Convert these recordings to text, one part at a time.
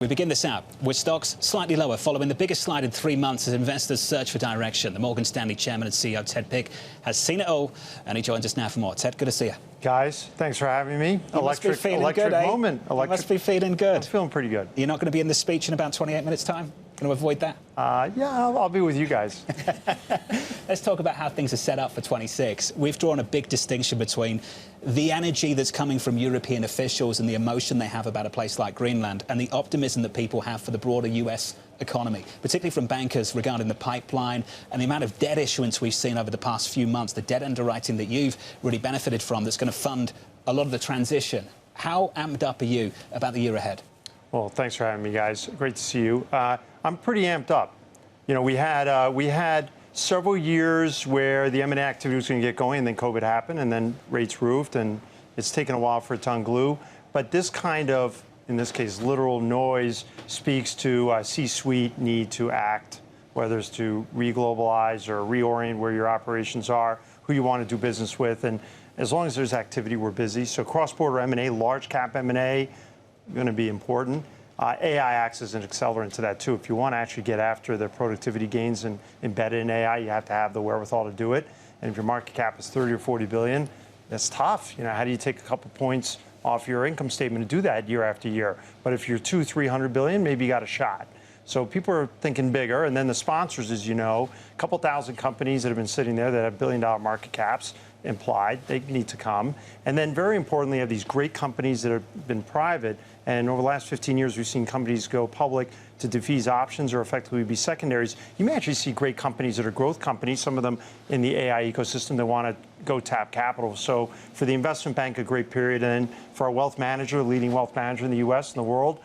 We begin this out with stocks slightly lower following the biggest slide in 3 months as investors search for direction. The Morgan Stanley chairman and CEO Ted Pick has seen it all, and he joins us now for more. Ted, good to see you. Guys, thanks for having me. You must be feeling good, eh? Moment. You must be feeling good. I'm feeling pretty good. You're not going to be in the speech in about 28 minutes' time? Going to avoid that? Yeah, I'll be with you guys. Let's talk about how things are set up for 26. We've drawn a big distinction between the energy that's coming from European officials and the emotion they have about a place like Greenland and the optimism that people have for the broader US economy, particularly from bankers regarding the pipeline and the amount of debt issuance we've seen over the past few months, the debt underwriting that you've really benefited from that's going to fund a lot of the transition. How amped up are you about the year ahead? Well, thanks for having me, guys. Great to see you. I'm pretty amped up. You know, we had several years where the M&A activity was going to get going, and then COVID happened, and then rates roofed, and it's taken a while for it to unglue. But this kind of, in this case, literal noise speaks to C-suite need to act, whether it's to reglobalize or reorient where your operations are, who you want to do business with, and as long as there's activity, we're busy. So cross-border M&A, large cap M&A, going to be important. AI acts as an accelerant to that too. If you want to actually get after the productivity gains and embedded in AI, you have to have the wherewithal to do it. And if your market cap is 30 or 40 billion, that's tough. You know, how do you take a couple points off your income statement to do that year after year? But if you're 200-300 billion, maybe you got a shot. So people are thinking bigger. And then the sponsors, as you know, a couple thousand companies that have been sitting there that have billion-dollar market caps implied, they need to come. And then very importantly, you have these great companies that have been private. And over the last 15 years, we've seen companies go public to defease options or effectively be secondaries. You may actually see great companies that are growth companies, some of them in the AI ecosystem that want to go tap capital. So for the investment bank, a great period. And then for our wealth manager, leading wealth manager in the U.S. and the world,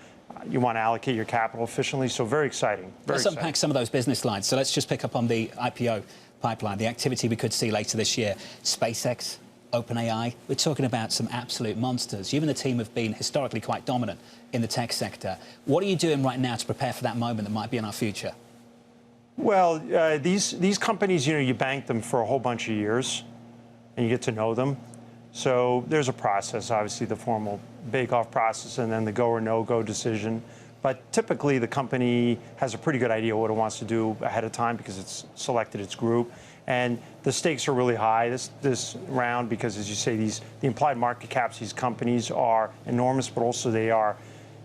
you want to allocate your capital efficiently. So very exciting. Let's unpack some of those business lines. So let's just pick up on the IPO pipeline, the activity we could see later this year. SpaceX, OpenAI, we're talking about some absolute monsters. You and the team have been historically quite dominant in the tech sector. What are you doing right now to prepare for that moment that might be in our future? Well, these companies, you know, you bank them for a whole bunch of years and you get to know them. So there's a process, obviously the formal bake-off process and then the go or no-go decision. But typically the company has a pretty good idea what it wants to do ahead of time because it's selected its group. And the stakes are really high this round because, as you say, the implied market caps, these companies are enormous, but also they are,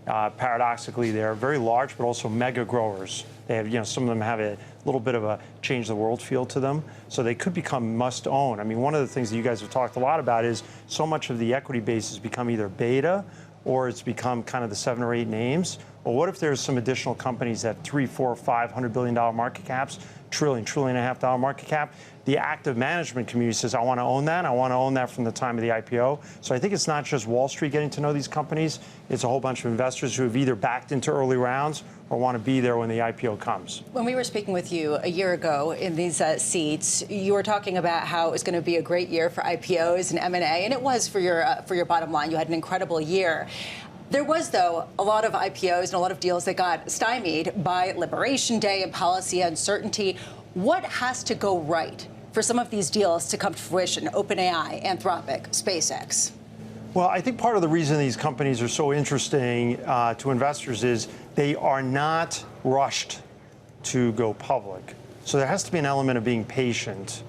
paradoxically, they're very large, but also mega growers. They have, you know, some of them have a little bit of a change the world feel to them. So they could become must own. I mean, one of the things that you guys have talked a lot about is so much of the equity base has become either beta or it's become kind of the 7 or 8 names. Well, what if there's some additional companies that 300, 400, $500 billion market caps, $1.5 trillion market cap? The active management community says, I want to own that. I want to own that from the time of the IPO. So I think it's not just Wall Street getting to know these companies. It's a whole bunch of investors who have either backed into early rounds or want to be there when the IPO comes. When we were speaking with you a year ago in these seats, you were talking about how it was going to be a great year for IPOs and M&A, and it was for your bottom line. You had an incredible year. There was, though, a lot of IPOs and a lot of deals that got stymied by Liberation Day and policy uncertainty. What has to go right for some of these deals to come to fruition? OpenAI, Anthropic, SpaceX. Well, I think part of the reason these companies are so interesting to investors is they are not rushed to go public. So there has to be an element of being patient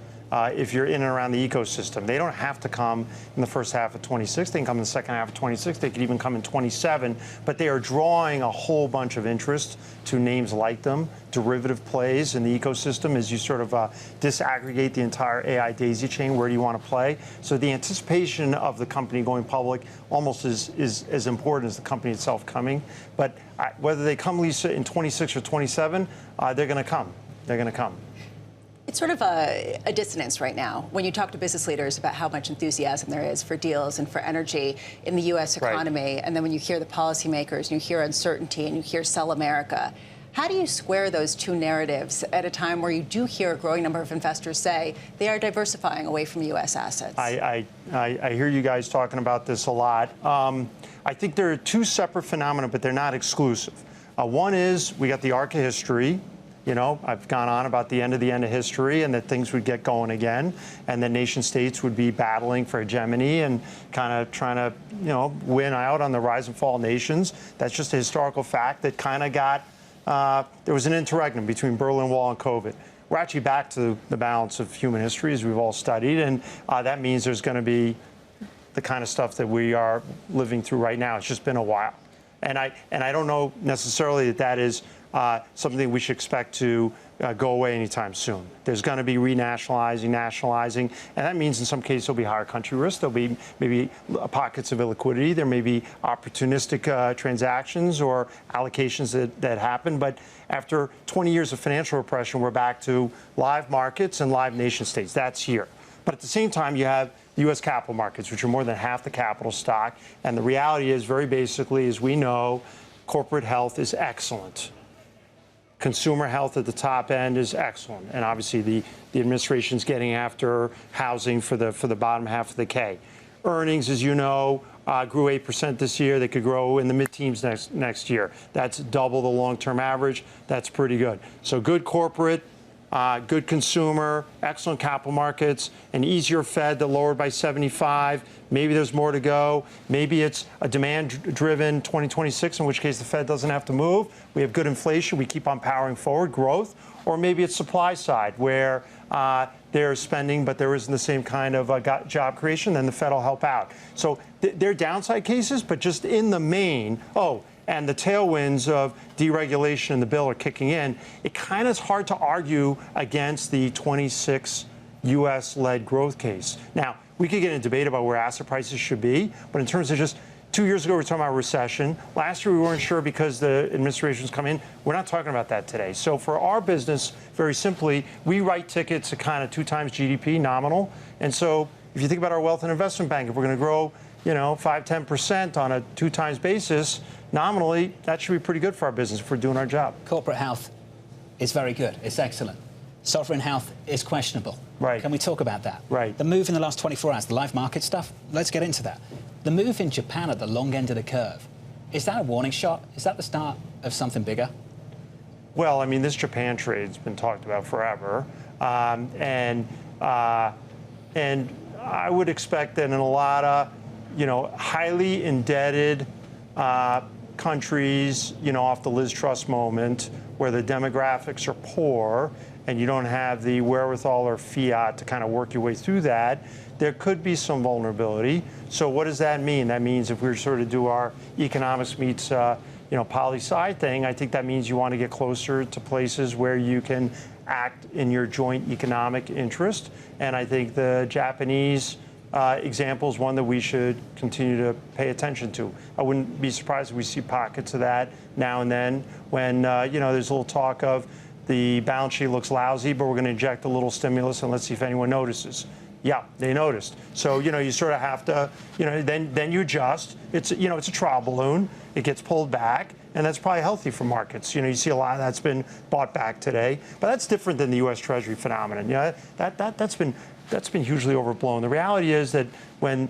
if you're in and around the ecosystem. They don't have to come in the first half of 26. They can come in the second half of 26. They could even come in 27. But they are drawing a whole bunch of interest to names like them, derivative plays in the ecosystem as you sort of disaggregate the entire AI daisy chain. Where do you want to play? So the anticipation of the company going public almost is as important as the company itself coming. But whether they come, Lisa, in 26 or 27, they're going to come. They're going to come. It's sort of a dissonance right now when you talk to business leaders about how much enthusiasm there is for deals and for energy in the U.S. economy. Right. And then when you hear the policymakers and you hear uncertainty and you hear sell America, how do you square those two narratives at a time where you do hear a growing number of investors say they are diversifying away from U.S. assets? I hear you guys talking about this a lot. I think there are two separate phenomena, but they're not exclusive. One is we got the arc of history. I've gone on about the end of history and that things would get going again and that nation states would be battling for hegemony and kind of trying to, win out on the rise and fall of nations. That's just a historical fact that kind of got, there was an interregnum between Berlin Wall and COVID. We're actually back to the balance of human history as we've all studied, and that means there's going to be the kind of stuff that we are living through right now. It's just been a while. And I don't know necessarily that is something we should expect to go away anytime soon. There's going to be renationalizing, nationalizing, and that means in some cases there'll be higher country risk. There'll be maybe pockets of illiquidity. There may be opportunistic transactions or allocations that happen. But after 20 years of financial repression, we're back to live markets and live nation states. That's here. But at the same time, you have the U.S. capital markets, which are more than half the capital stock. And the reality is, very basically, as we know, corporate health is excellent. Consumer health at the top end is excellent. And obviously, the administration's getting after housing for the bottom half of the K. Earnings, as you know, grew 8% this year. They could grow in the mid-teens next year. That's double the long-term average. That's pretty good. So good corporate, good consumer, excellent capital markets, an easier Fed that lowered by 75. Maybe there's more to go. Maybe it's a demand-driven 2026, in which case the Fed doesn't have to move. We have good inflation. We keep on powering forward growth. Or maybe it's supply side, where they're spending, but there isn't the same kind of job creation. Then the Fed will help out. So they're downside cases, but just in the main, and the tailwinds of deregulation in the bill are kicking in, it kind of is hard to argue against the 26 U.S.-led growth case. Now, we could get in a debate about where asset prices should be, but in terms of just 2 years ago, we were talking about recession. Last year, we weren't sure because the administration's come in. We're not talking about that today. So for our business, very simply, we write tickets at kind of 2 times GDP nominal. And so if you think about our wealth and investment bank, if we're going to grow 5-10% on a 2 times basis, nominally, that should be pretty good for our business if we're doing our job. Corporate health is very good. It's excellent. Sovereign health is questionable. Right. Can we talk about that? Right. The move in the last 24 hours, the live market stuff, let's get into that. The move in Japan at the long end of the curve, is that a warning shot? Is that the start of something bigger? Well, I mean, this Japan trade's been talked about forever. And I would expect that in a lot of highly indebted countries, off the Liz Truss moment, where the demographics are poor and you don't have the wherewithal or fiat to kind of work your way through that, there could be some vulnerability. So what does that mean? That means if we sort of do our economics meets poli-sci thing, I think that means you want to get closer to places where you can act in your joint economic interest. And I think the Japanese example is one that we should continue to pay attention to. I wouldn't be surprised if we see pockets of that now and then when, there's a little talk of the balance sheet looks lousy, but we're going to inject a little stimulus and let's see if anyone notices. Yeah, they noticed. So, you sort of have to, then you adjust. It's a trial balloon. It gets pulled back, and that's probably healthy for markets. You see a lot of that's been bought back today, but that's different than the U.S. Treasury phenomenon. That's been hugely overblown. The reality is that when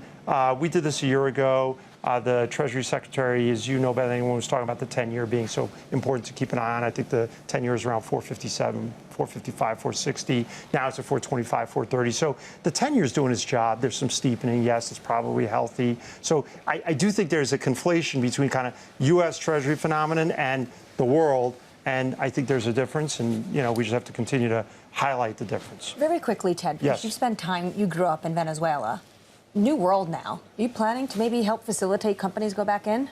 we did this a year ago, the Treasury Secretary, as you know better than anyone, was talking about the 10-year being so important to keep an eye on. I think the 10-year is around 457, 455, 460. Now it's at 425, 430. So the 10-year is doing its job. There's some steepening. Yes, it's probably healthy. So I do think there's a conflation between kind of U.S. Treasury phenomenon and the world. And I think there's a difference. And, we just have to continue to highlight the difference. Very quickly, Ted, because yes. You spent time, you grew up in Venezuela. New world now. Are you planning to maybe help facilitate companies go back in?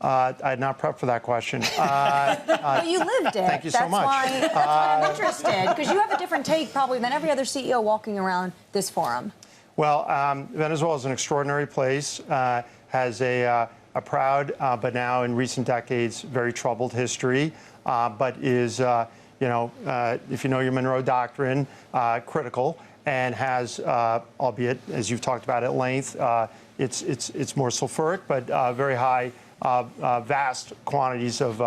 I had not prepped for that question. Well, you lived it. Thank you so much. That's why I'm interested, because you have a different take probably than every other CEO walking around this forum. Well, Venezuela is an extraordinary place, has a proud, but now in recent decades, very troubled history, but is, if you know your Monroe Doctrine, critical. And has, albeit as you've talked about at length, it's more sulfuric, but very high, vast quantities of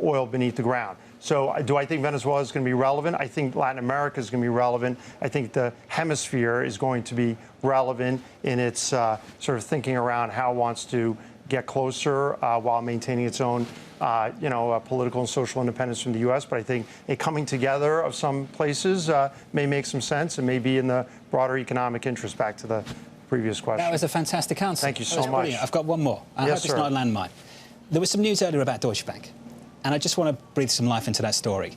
oil beneath the ground. So do I think Venezuela is going to be relevant? I think Latin America is going to be relevant. I think the hemisphere is going to be relevant in its sort of thinking around how it wants to get closer while maintaining its own political and social independence from the U.S., but I think a coming together of some places may make some sense and may be in the broader economic interest, back to the previous question. That was a fantastic answer. Thank you so much. Brilliant. I've got one more. I Yes, hope it's sir. not a landmine. There was some news earlier about Deutsche Bank, and I just want to breathe some life into that story.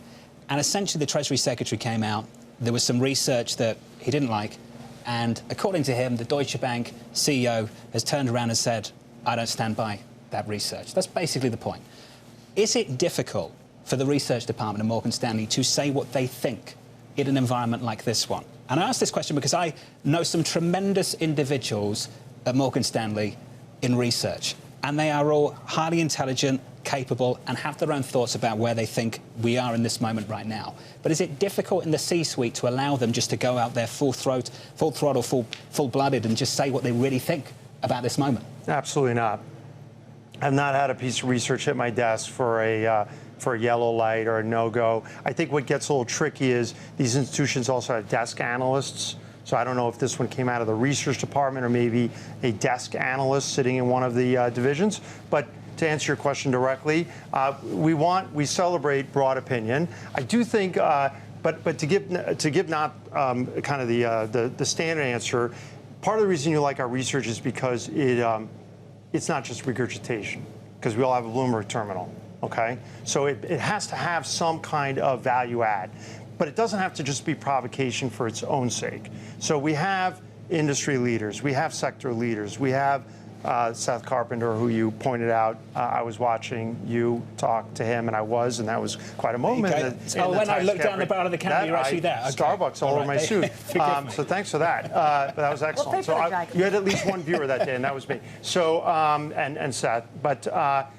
And essentially, the Treasury Secretary came out. There was some research that he didn't like, and according to him, the Deutsche Bank CEO has turned around and said, I don't stand by that research. That's basically the point. Is it difficult for the research department of Morgan Stanley to say what they think in an environment like this one? And I ask this question because I know some tremendous individuals at Morgan Stanley in research, and they are all highly intelligent, capable, and have their own thoughts about where they think we are in this moment right now. But is it difficult in the C-suite to allow them just to go out there full throttle, full-blooded, and just say what they really think about this moment? Absolutely not. I've not had a piece of research hit my desk for a yellow light or a no-go. I think what gets a little tricky is these institutions also have desk analysts. So I don't know if this one came out of the research department or maybe a desk analyst sitting in one of the divisions. But to answer your question directly, we celebrate broad opinion. I do think, but to give not kind of the standard answer, part of the reason you like our research is because it's not just regurgitation, because we all have a Bloomberg terminal. Okay, so it has to have some kind of value add, but it doesn't have to just be provocation for its own sake. So we have industry leaders, we have sector leaders, we have Seth Carpenter, who you pointed out. I was watching you talk to him, and that was quite a moment. When I looked down the bar of the camera, you're actually there. Okay. Starbucks all over my suit. So thanks for that. But that was excellent. So you had at least one viewer that day, and that was me. So and Seth, but.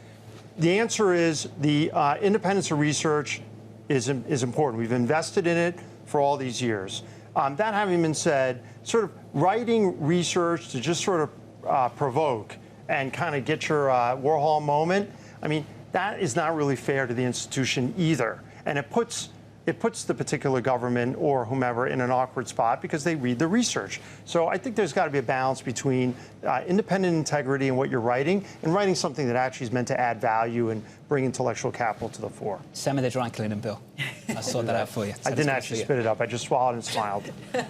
The answer is the independence of research is important. We've invested in it for all these years. That having been said, sort of writing research to just sort of provoke and kind of get your Warhol moment, I mean, that is not really fair to the institution either. And it puts the particular government or whomever in an awkward spot because they read the research. So I think there's got to be a balance between independent integrity in what you're writing and writing something that actually is meant to add value and bring intellectual capital to the fore. Send me the dry cleaning bill. I'll sort that out for you. I didn't actually spit it up. I just swallowed and smiled.